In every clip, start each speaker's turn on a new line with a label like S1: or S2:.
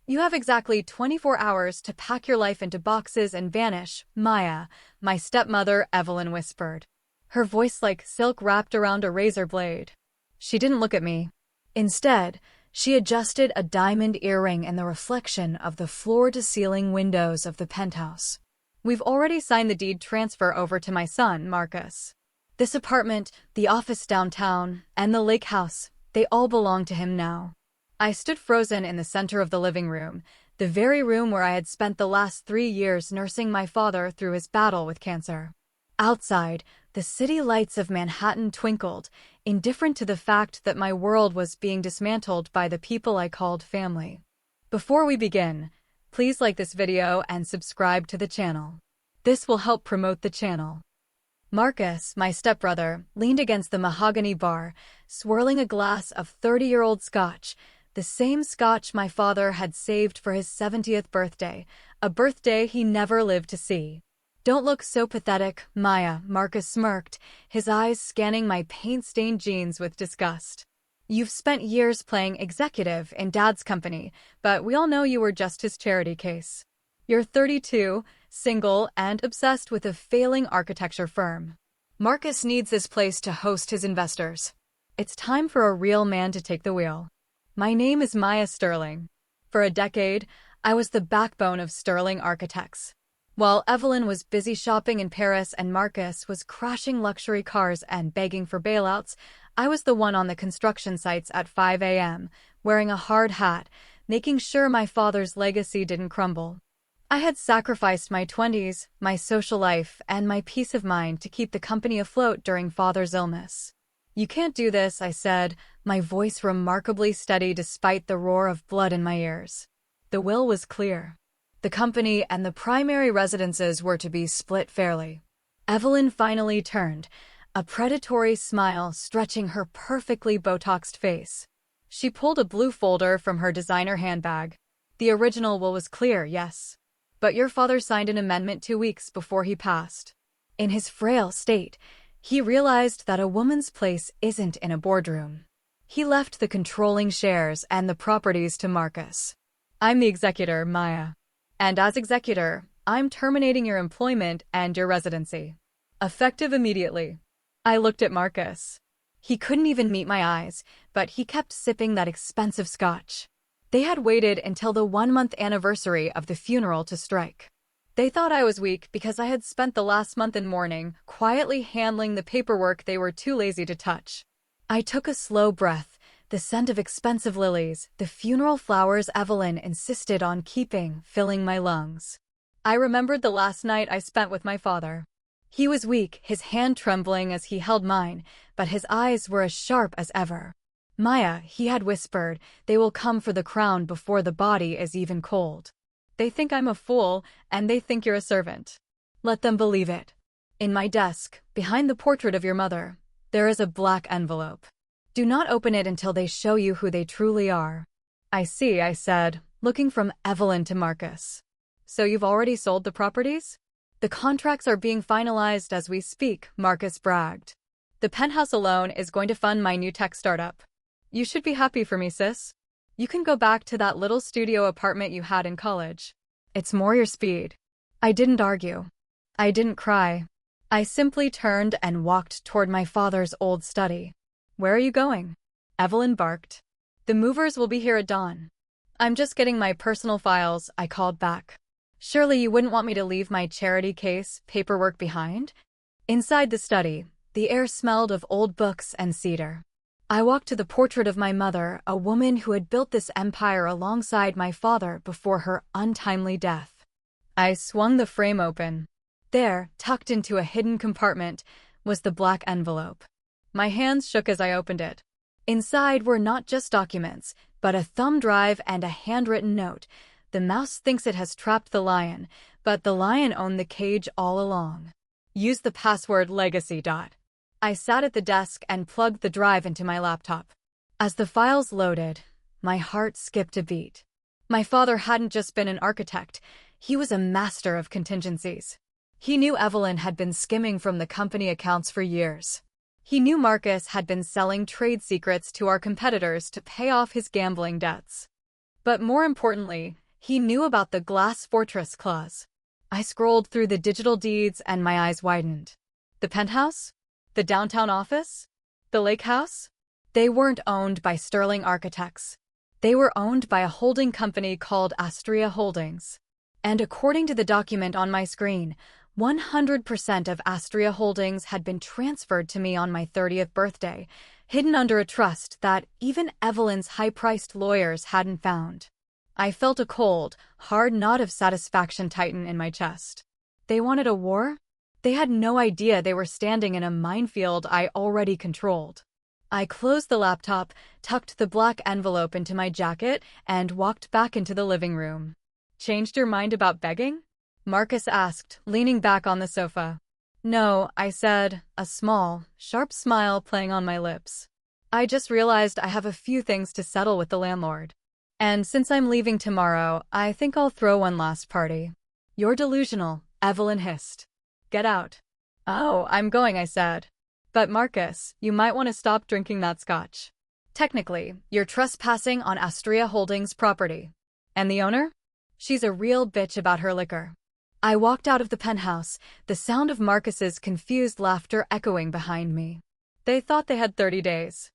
S1: You have exactly 24 hours to pack your life into boxes and vanish, Maya, my stepmother, Evelyn whispered. Her voice like silk wrapped around a razor blade. She didn't look at me. Instead, she adjusted a diamond earring in the reflection of the floor-to-ceiling windows of the penthouse. We've already signed the deed transfer over to my son, Marcus. This apartment, the office downtown, and the lake house, they all belong to him now. I stood frozen in the center of the living room, the very room where I had spent the last 3 years nursing my father through his battle with cancer. Outside, the city lights of Manhattan twinkled, indifferent to the fact that my world was being dismantled by the people I called family. Before we begin, please like this video and subscribe to the channel. This will help promote the channel. Marcus, my stepbrother, leaned against the mahogany bar, swirling a glass of 30-year-old scotch, the same scotch my father had saved for his 70th birthday, a birthday he never lived to see. Don't look so pathetic, Maya, Marcus smirked, his eyes scanning my paint-stained jeans with disgust. You've spent years playing executive in Dad's company, but we all know you were just his charity case. You're 32, single, and obsessed with a failing architecture firm. Marcus needs this place to host his investors. It's time for a real man to take the wheel. My name is Maya Sterling. For a decade, I was the backbone of Sterling Architects. While Evelyn was busy shopping in Paris and Marcus was crashing luxury cars and begging for bailouts, I was the one on the construction sites at 5 a.m., wearing a hard hat, making sure my father's legacy didn't crumble. I had sacrificed my 20s, my social life, and my peace of mind to keep the company afloat during Father's illness. You can't do this, I said, my voice remarkably steady despite the roar of blood in my ears. The will was clear. The company and the primary residences were to be split fairly. Evelyn finally turned, a predatory smile stretching her perfectly Botoxed face. She pulled a blue folder from her designer handbag. The original will was clear, yes. But your father signed an amendment 2 weeks before he passed. In his frail state, he realized that a woman's place isn't in a boardroom. He left the controlling shares and the properties to Marcus. I'm the executor, Maya. And as executor, I'm terminating your employment and your residency. Effective immediately. I looked at Marcus. He couldn't even meet my eyes, but he kept sipping that expensive scotch. They had waited until the 1-month anniversary of the funeral to strike. They thought I was weak because I had spent the last month in mourning, quietly handling the paperwork they were too lazy to touch. I took a slow breath, the scent of expensive lilies, the funeral flowers Evelyn insisted on keeping, filling my lungs. I remembered the last night I spent with my father. He was weak, his hand trembling as he held mine, but his eyes were as sharp as ever. Maya, he had whispered, they will come for the crown before the body is even cold. They think I'm a fool, and they think you're a servant. Let them believe it. In my desk, behind the portrait of your mother, there is a black envelope. Do not open it until they show you who they truly are. I see, I said, looking from Evelyn to Marcus. So you've already sold the properties? The contracts are being finalized as we speak, Marcus bragged. The penthouse alone is going to fund my new tech startup. You should be happy for me, sis. You can go back to that little studio apartment you had in college. It's more your speed. I didn't argue. I didn't cry. I simply turned and walked toward my father's old study. Where are you going? Evelyn barked. The movers will be here at dawn. I'm just getting my personal files, I called back. Surely you wouldn't want me to leave my charity case paperwork behind? Inside the study, the air smelled of old books and cedar. I walked to the portrait of my mother, a woman who had built this empire alongside my father before her untimely death. I swung the frame open. There, tucked into a hidden compartment, was the black envelope. My hands shook as I opened it. Inside were not just documents, but a thumb drive and a handwritten note. The mouse thinks it has trapped the lion, but the lion owned the cage all along. Use the password legacy. I sat at the desk and plugged the drive into my laptop. As the files loaded, my heart skipped a beat. My father hadn't just been an architect, he was a master of contingencies. He knew Evelyn had been skimming from the company accounts for years. He knew Marcus had been selling trade secrets to our competitors to pay off his gambling debts. But more importantly, he knew about the Glass Fortress clause. I scrolled through the digital deeds and my eyes widened. The penthouse? The downtown office? The lake house? They weren't owned by Sterling Architects. They were owned by a holding company called Astria Holdings. And according to the document on my screen, 100% of Astria Holdings had been transferred to me on my 30th birthday, hidden under a trust that even Evelyn's high-priced lawyers hadn't found. I felt a cold, hard knot of satisfaction tighten in my chest. They wanted a war? They had no idea they were standing in a minefield I already controlled. I closed the laptop, tucked the black envelope into my jacket, and walked back into the living room. "Changed your mind about begging?" Marcus asked, leaning back on the sofa. "No," I said, a small, sharp smile playing on my lips. "I just realized I have a few things to settle with the landlord. And since I'm leaving tomorrow, I think I'll throw one last party." "You're delusional," Evelyn hissed. "Get out." "Oh, I'm going," I said. "But Marcus, you might want to stop drinking that scotch. Technically, you're trespassing on Astria Holdings property. And the owner? She's a real bitch about her liquor." I walked out of the penthouse, the sound of Marcus's confused laughter echoing behind me. They thought they had 30 days.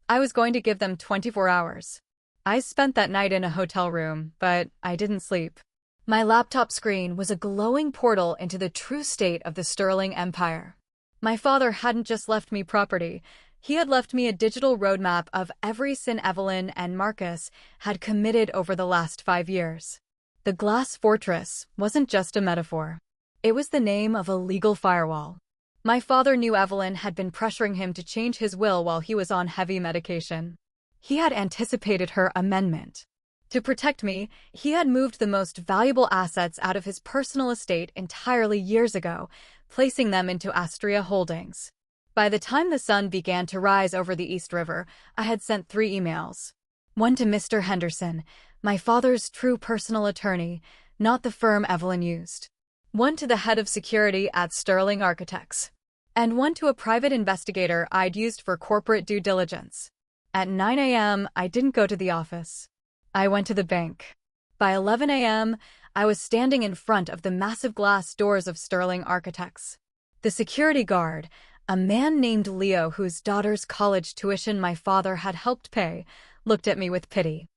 S1: I was going to give them 24 hours. I spent that night in a hotel room, but I didn't sleep. My laptop screen was a glowing portal into the true state of the Sterling Empire. My father hadn't just left me property. He had left me a digital roadmap of every sin Evelyn and Marcus had committed over the last 5 years. The Glass Fortress wasn't just a metaphor. It was the name of a legal firewall. My father knew Evelyn had been pressuring him to change his will while he was on heavy medication. He had anticipated her amendment. To protect me, he had moved the most valuable assets out of his personal estate entirely years ago, placing them into Astria Holdings. By the time the sun began to rise over the East River, I had sent 3 emails. One to Mr. Henderson, my father's true personal attorney, not the firm Evelyn used. One to the head of security at Sterling Architects. And one to a private investigator I'd used for corporate due diligence. At 9 a.m., I didn't go to the office. I went to the bank. By 11 a.m., I was standing in front of the massive glass doors of Sterling Architects. The security guard, a man named Leo whose daughter's college tuition my father had helped pay, looked at me with pity.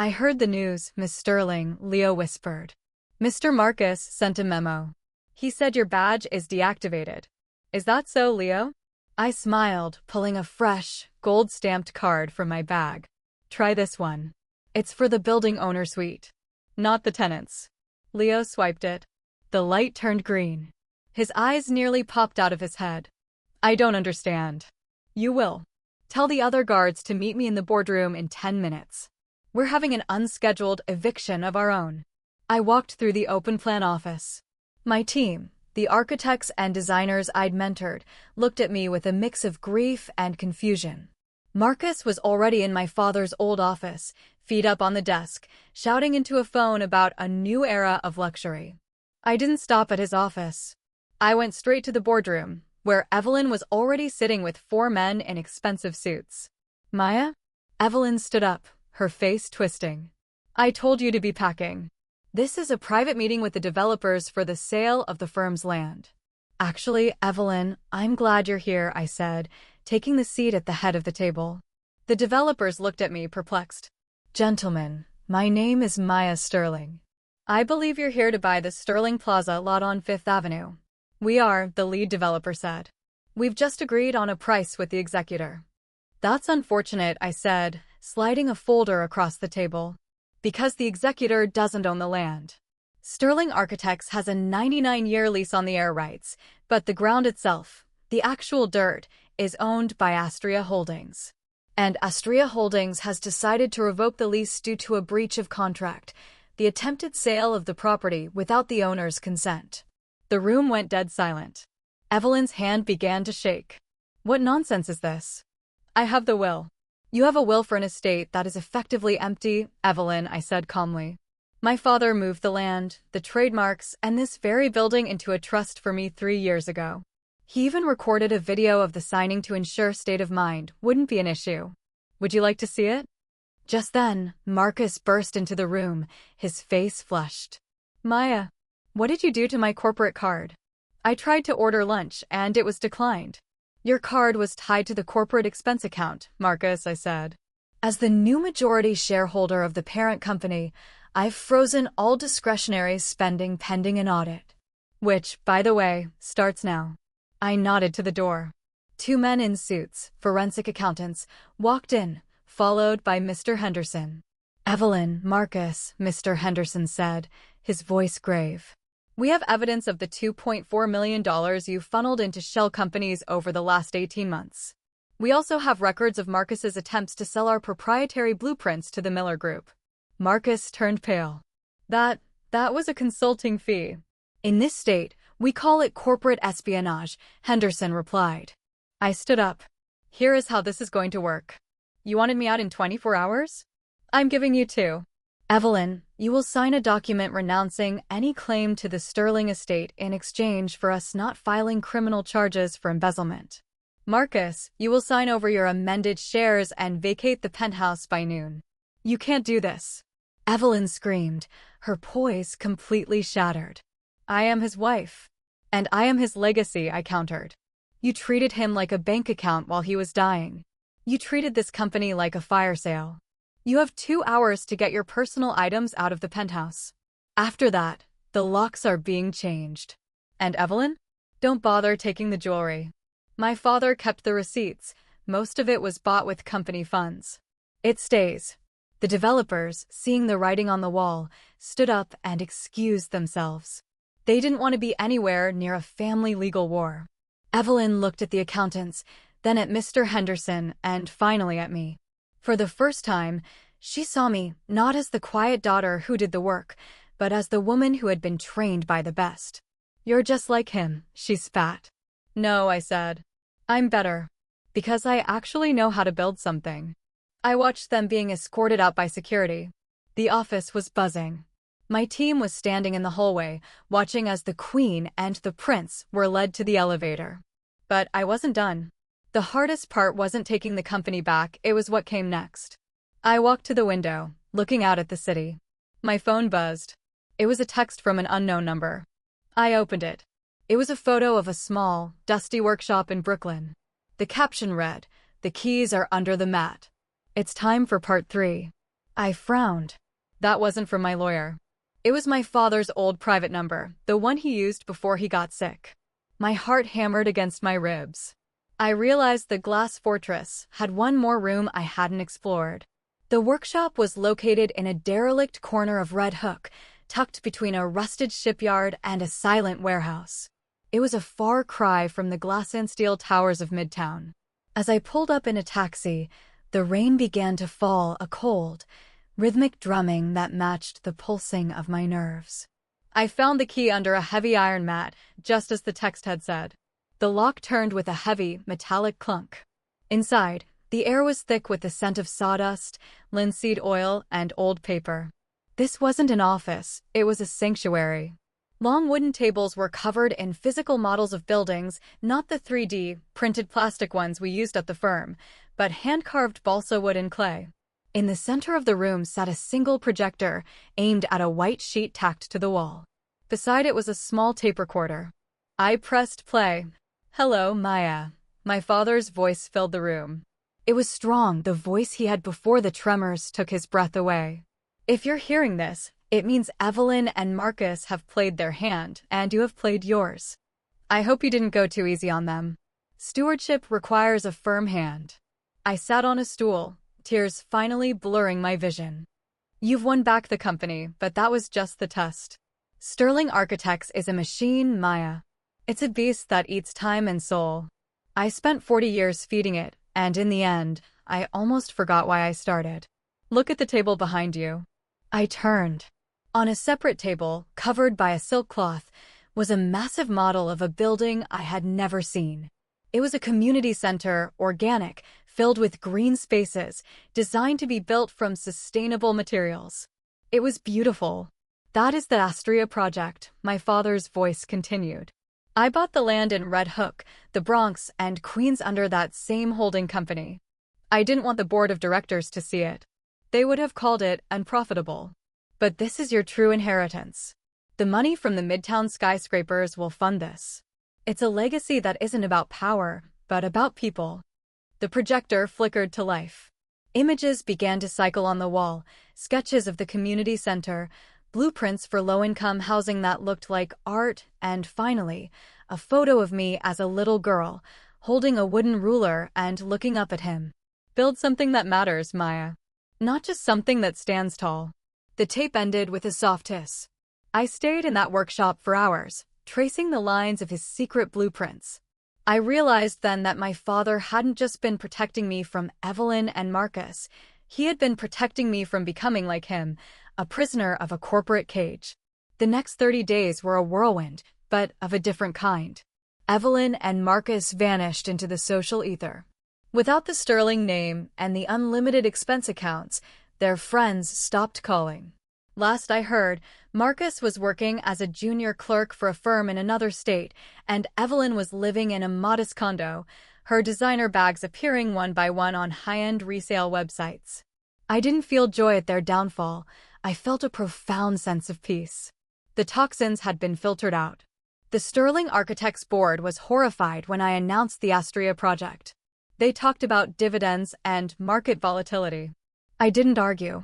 S1: "I heard the news, Miss Sterling," Leo whispered. "Mr. Marcus sent a memo. He said your badge is deactivated. Is that so, Leo?" I smiled, pulling a fresh, gold-stamped card from my bag. "Try this one. It's for the building owner suite. Not the tenants." Leo swiped it. The light turned green. His eyes nearly popped out of his head. "I don't understand." "You will. Tell the other guards to meet me in the boardroom in 10 minutes. We're having an unscheduled eviction of our own." I walked through the open-plan office. My team, the architects and designers I'd mentored, looked at me with a mix of grief and confusion. Marcus was already in my father's old office, feet up on the desk, shouting into a phone about a new era of luxury. I didn't stop at his office. I went straight to the boardroom, where Evelyn was already sitting with 4 men in expensive suits. "Maya?" Evelyn stood up, her face twisting. "I told you to be packing. This is a private meeting with the developers for the sale of the firm's land." "Actually, Evelyn, I'm glad you're here," I said, taking the seat at the head of the table. The developers looked at me perplexed. "Gentlemen, my name is Maya Sterling. I believe you're here to buy the Sterling Plaza lot on 5th Avenue. "We are," the lead developer said. "We've just agreed on a price with the executor." "That's unfortunate," I said, sliding a folder across the table. "Because the executor doesn't own the land. Sterling Architects has a 99-year lease on the air rights, but the ground itself, the actual dirt, is owned by Astria Holdings. And Astria Holdings has decided to revoke the lease due to a breach of contract, the attempted sale of the property without the owner's consent." The room went dead silent. Evelyn's hand began to shake. "What nonsense is this?" "I have the will." "You have a will for an estate that is effectively empty, Evelyn," I said calmly. "My father moved the land, the trademarks, and this very building into a trust for me 3 years ago. He even recorded a video of the signing to ensure state of mind wouldn't be an issue. Would you like to see it?" Just then, Marcus burst into the room, his face flushed. Maya, what did you do to my corporate card? I tried to order lunch, and it was declined. Your card was tied to the corporate expense account, Marcus, I said. As the new majority shareholder of the parent company, I've frozen all discretionary spending pending an audit. Which, by the way, starts now. I nodded to the door. 2 men in suits, forensic accountants, walked in, followed by Mr. Henderson. Evelyn, Marcus, Mr. Henderson said, his voice grave. We have evidence of the $2.4 million you funneled into shell companies over the last 18 months. We also have records of Marcus's attempts to sell our proprietary blueprints to the Miller Group. Marcus turned pale. That was a consulting fee. In this state, we call it corporate espionage, Henderson replied. I stood up. Here is how this is going to work. You wanted me out in 24 hours? I'm giving you 2. Evelyn, you will sign a document renouncing any claim to the Sterling estate in exchange for us not filing criminal charges for embezzlement. Marcus, you will sign over your amended shares and vacate the penthouse by noon. You can't do this. Evelyn screamed, her poise completely shattered. I am his wife. And I am his legacy, I countered. You treated him like a bank account while he was dying. You treated this company like a fire sale. You have 2 hours to get your personal items out of the penthouse. After that, the locks are being changed. And Evelyn? Don't bother taking the jewelry. My father kept the receipts. Most of it was bought with company funds. It stays. The developers, seeing the writing on the wall, stood up and excused themselves. They didn't want to be anywhere near a family legal war. Evelyn looked at the accountants, then at Mr. Henderson, and finally at me. For the first time, she saw me not as the quiet daughter who did the work, but as the woman who had been trained by the best. You're just like him, she spat. No, I said. I'm better. Because I actually know how to build something. I watched them being escorted out by security. The office was buzzing. My team was standing in the hallway, watching as the Queen and the Prince were led to the elevator. But I wasn't done. The hardest part wasn't taking the company back, it was what came next. I walked to the window, looking out at the city. My phone buzzed. It was a text from an unknown number. I opened it. It was a photo of a small, dusty workshop in Brooklyn. The caption read, "The keys are under the mat. It's time for part 3. I frowned. That wasn't from my lawyer. It was my father's old private number, the one he used before he got sick. My heart hammered against my ribs. I realized the glass fortress had one more room I hadn't explored. The workshop was located in a derelict corner of Red Hook, tucked between a rusted shipyard and a silent warehouse. It was a far cry from the glass and steel towers of Midtown. As I pulled up in a taxi, the rain began to fall, a cold, rhythmic drumming that matched the pulsing of my nerves. I found the key under a heavy iron mat, just as the text had said. The lock turned with a heavy, metallic clunk. Inside, the air was thick with the scent of sawdust, linseed oil, and old paper. This wasn't an office, it was a sanctuary. Long wooden tables were covered in physical models of buildings, not the 3D, printed plastic ones we used at the firm, but hand-carved balsa wood and clay. In the center of the room sat a single projector, aimed at a white sheet tacked to the wall. Beside it was a small tape recorder. I pressed play. Hello, Maya. My father's voice filled the room. It was strong, the voice he had before the tremors took his breath away. If you're hearing this, it means Evelyn and Marcus have played their hand, and you have played yours. I hope you didn't go too easy on them. Stewardship requires a firm hand. I sat on a stool, tears finally blurring my vision. You've won back the company, but that was just the test. Sterling Architects is a machine, Maya. It's a beast that eats time and soul. I spent 40 years feeding it, and in the end, I almost forgot why I started. Look at the table behind you. I turned. On a separate table, covered by a silk cloth, was a massive model of a building I had never seen. It was a community center, organic, filled with green spaces, designed to be built from sustainable materials. It was beautiful. That is the Astoria project, my father's voice continued. I bought the land in Red Hook, the Bronx, and Queens under that same holding company. I didn't want the board of directors to see it. They would have called it unprofitable. But this is your true inheritance. The money from the Midtown skyscrapers will fund this. It's a legacy that isn't about power, but about people. The projector flickered to life. Images began to cycle on the wall, sketches of the community center, blueprints for low-income housing that looked like art, and finally, a photo of me as a little girl, holding a wooden ruler and looking up at him. Build something that matters, Maya. Not just something that stands tall. The tape ended with a soft hiss. I stayed in that workshop for hours, tracing the lines of his secret blueprints. I realized then that my father hadn't just been protecting me from Evelyn and Marcus. He had been protecting me from becoming like him, a prisoner of a corporate cage. The next 30 days were a whirlwind, but of a different kind. Evelyn and Marcus vanished into the social ether. Without the sterling name and the unlimited expense accounts, their friends stopped calling. Last I heard, Marcus was working as a junior clerk for a firm in another state, and Evelyn was living in a modest condo, her designer bags appearing one by one on high-end resale websites. I didn't feel joy at their downfall. I felt a profound sense of peace. The toxins had been filtered out. The Sterling Architects Board was horrified when I announced the Astoria project. They talked about dividends and market volatility. I didn't argue.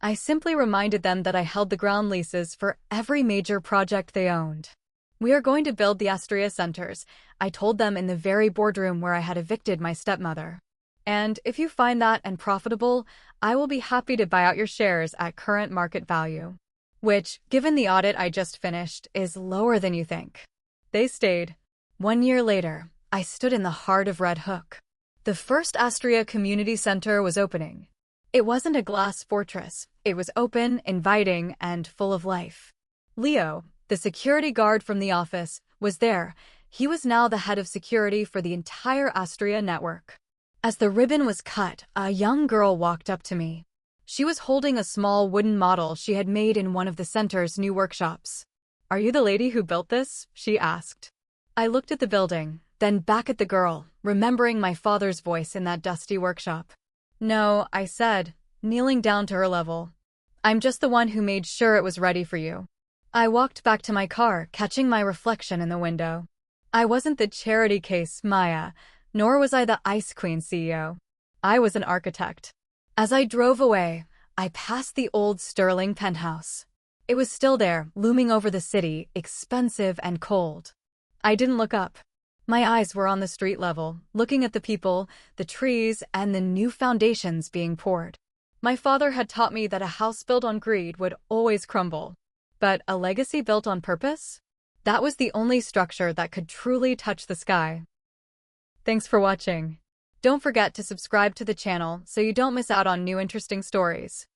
S1: I simply reminded them that I held the ground leases for every major project they owned. We are going to build the Astoria centers, I told them in the very boardroom where I had evicted my stepmother. And if you find that unprofitable, I will be happy to buy out your shares at current market value. Which, given the audit I just finished, is lower than you think. They stayed. 1 year later, I stood in the heart of Red Hook. The first Astoria Community Center was opening. It wasn't a glass fortress. It was open, inviting, and full of life. Leo, the security guard from the office, was there. He was now the head of security for the entire Astoria network. As the ribbon was cut, a young girl walked up to me. She was holding a small wooden model she had made in one of the center's new workshops. "Are you the lady who built this?" she asked. I looked at the building, then back at the girl, remembering my father's voice in that dusty workshop. "No," I said, kneeling down to her level. "I'm just the one who made sure it was ready for you." I walked back to my car, catching my reflection in the window. I wasn't the charity case Maya, nor was I the Ice Queen CEO. I was an architect. As I drove away, I passed the old Sterling penthouse. It was still there, looming over the city, expensive and cold. I didn't look up. My eyes were on the street level, looking at the people, the trees, and the new foundations being poured. My father had taught me that a house built on greed would always crumble. But a legacy built on purpose? That was the only structure that could truly touch the sky. Thanks for watching. Don't forget to subscribe to the channel so you don't miss out on new interesting stories.